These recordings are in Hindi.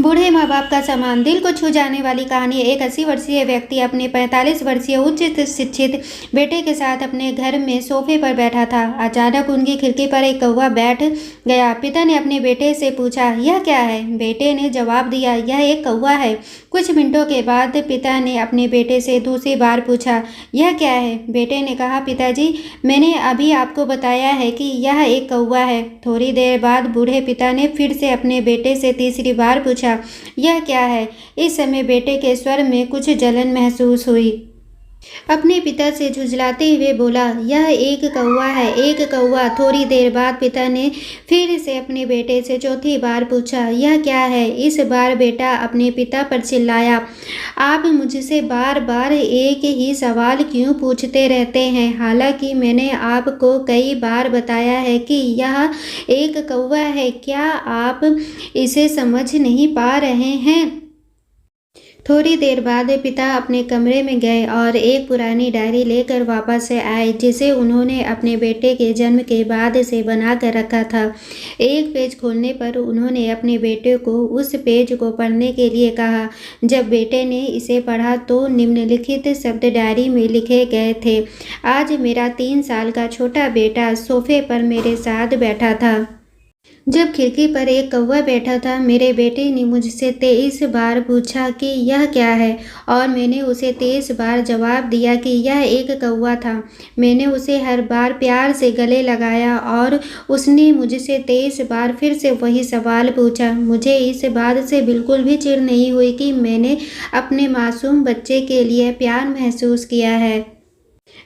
बूढ़े माँ बाप का सम्मान। दिल को छू जाने वाली कहानी। एक 80 वर्षीय व्यक्ति अपने 45 वर्षीय उच्च शिक्षित बेटे के साथ अपने घर में सोफे पर बैठा था। अचानक उनकी खिड़की पर एक कौवा बैठ गया। पिता ने अपने बेटे से पूछा, यह क्या है? बेटे ने जवाब दिया, यह एक कौवा है। कुछ मिनटों के बाद पिता ने अपने बेटे से दूसरी बार पूछा, यह क्या है? बेटे ने कहा, पिताजी, मैंने अभी आपको बताया है कि यह एक कौवा है। थोड़ी देर बाद बूढ़े पिता ने फिर से अपने बेटे से तीसरी बार पूछा, यह क्या है? इस समय बेटे के स्वर में कुछ जलन महसूस हुई। अपने पिता से झुंझलाते हुए बोला, यह एक कौवा है, एक कौवा। थोड़ी देर बाद पिता ने फिर से अपने बेटे से चौथी बार पूछा, यह क्या है? इस बार बेटा अपने पिता पर चिल्लाया, आप मुझसे बार बार एक ही सवाल क्यों पूछते रहते हैं? हालांकि मैंने आपको कई बार बताया है कि यह एक कौवा है। क्या आप इसे समझ नहीं पा रहे हैं? थोड़ी देर बाद पिता अपने कमरे में गए और एक पुरानी डायरी लेकर वापस से आए, जिसे उन्होंने अपने बेटे के जन्म के बाद से बना कर रखा था। एक पेज खोलने पर उन्होंने अपने बेटे को उस पेज को पढ़ने के लिए कहा। जब बेटे ने इसे पढ़ा तो निम्नलिखित शब्द डायरी में लिखे गए थे, आज मेरा 3 साल का छोटा बेटा सोफे पर मेरे साथ बैठा था। जब खिड़की पर एक कौवा बैठा था, मेरे बेटे ने मुझसे 23 बार पूछा कि यह क्या है, और मैंने उसे 23 बार जवाब दिया कि यह एक कौवा था। मैंने उसे हर बार प्यार से गले लगाया और उसने मुझसे 23 बार फिर से वही सवाल पूछा। मुझे इस बात से बिल्कुल भी चिढ़ नहीं हुई कि मैंने अपने मासूम बच्चे के लिए प्यार महसूस किया है,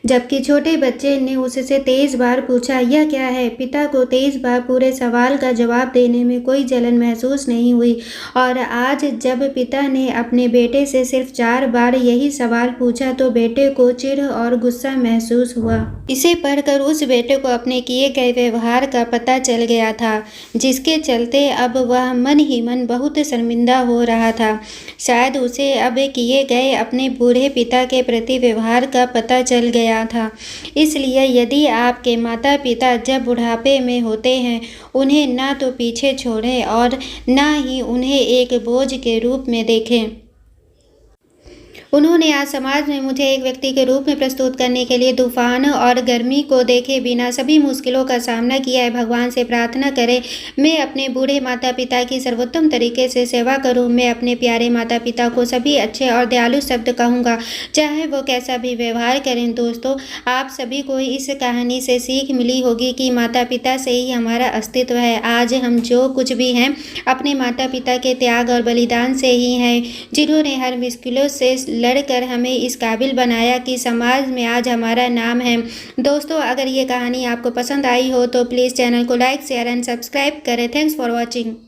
जबकि छोटे बच्चे ने उससे 23 बार पूछा, यह क्या है? पिता को 23 बार पूरे सवाल का जवाब देने में कोई जलन महसूस नहीं हुई, और आज जब पिता ने अपने बेटे से सिर्फ 4 बार यही सवाल पूछा तो बेटे को चिढ़ और गुस्सा महसूस हुआ। इसे पढ़कर उस बेटे को अपने किए गए व्यवहार का पता चल गया था, जिसके चलते अब वह मन ही मन बहुत शर्मिंदा हो रहा था। शायद उसे अब किए गए अपने बूढ़े पिता के प्रति व्यवहार का पता चल गया था। इसलिए यदि आपके माता पिता जब बुढ़ापे में होते हैं, उन्हें ना तो पीछे छोड़ें और ना ही उन्हें एक बोझ के रूप में देखें। उन्होंने आज समाज में मुझे एक व्यक्ति के रूप में प्रस्तुत करने के लिए तूफान और गर्मी को देखे बिना सभी मुश्किलों का सामना किया है। भगवान से प्रार्थना करें, मैं अपने बूढ़े माता पिता की सर्वोत्तम तरीके से सेवा करूं। मैं अपने प्यारे माता पिता को सभी अच्छे और दयालु शब्द कहूँगा, चाहे वो कैसा भी व्यवहार करें। दोस्तों, आप सभी को इस कहानी से सीख मिली होगी कि माता पिता से ही हमारा अस्तित्व है। आज हम जो कुछ भी हैं, अपने माता पिता के त्याग और बलिदान से ही हैं, जिन्होंने हर मुश्किलों से लड़कर हमें इस काबिल बनाया कि समाज में आज हमारा नाम है। दोस्तों, अगर ये कहानी आपको पसंद आई हो तो प्लीज़ चैनल को लाइक, शेयर एंड सब्सक्राइब करें। Thanks for watching.